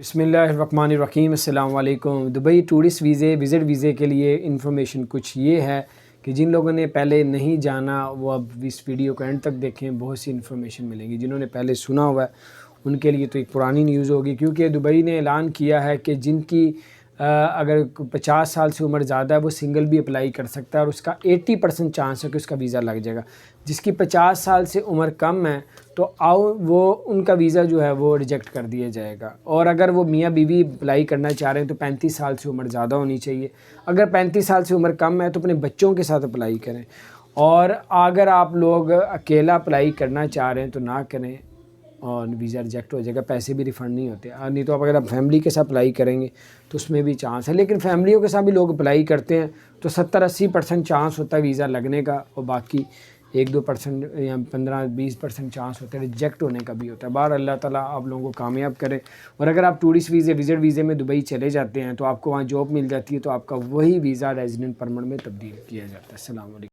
بسم اللہ الرحمن الرحیم۔ السلام علیکم۔ دبئی ٹورسٹ وزٹ ویزے کے لیے انفارمیشن کچھ یہ ہے کہ جن لوگوں نے پہلے نہیں جانا وہ اب اس ویڈیو کو اینڈ تک دیکھیں، بہت سی انفارمیشن ملیں گی۔ جنہوں نے پہلے سنا ہوا ہے ان کے لیے تو ایک پرانی نیوز ہوگی، کیونکہ دبئی نے اعلان کیا ہے کہ جن کی اگر 50 سال سے عمر زیادہ ہے وہ سنگل بھی اپلائی کر سکتا ہے، اور اس کا 80% چانس ہے کہ اس کا ویزا لگ جائے گا۔ جس کی 50 سال سے عمر کم ہے تو وہ ان کا ویزا جو ہے وہ ریجیکٹ کر دیا جائے گا، اور اگر وہ میاں بیوی اپلائی کرنا چاہ رہے ہیں تو 35 سال سے عمر زیادہ ہونی چاہیے۔ اگر 35 سال سے عمر کم ہے تو اپنے بچوں کے ساتھ اپلائی کریں، اور اگر آپ لوگ اکیلا اپلائی کرنا چاہ رہے ہیں تو نہ کریں، اور ویزا ریجیکٹ ہو جائے گا، پیسے بھی ریفنڈ نہیں ہوتے۔ نہیں تو اگر آپ فیملی کے ساتھ اپلائی کریں گے تو اس میں بھی چانس ہے، لیکن فیملیوں کے ساتھ بھی لوگ اپلائی کرتے ہیں تو 70-80% چانس ہوتا ہے ویزا لگنے کا، اور باقی 1-2% یا 15-20% چانس ہوتا ہے ریجیکٹ ہونے کا بھی ہوتا ہے۔ بہر اللہ تعالیٰ آپ لوگوں کو کامیاب کرے۔ اور اگر آپ ٹورسٹ ویزے وزٹ ویزے میں دبئی چلے جاتے ہیں تو آپ کو وہاں جاب مل جاتی ہے، تو آپ کا وہی ویزا ریزیڈنٹ پرمنٹ میں تبدیل کیا جاتا ہے۔ السلام علیکم۔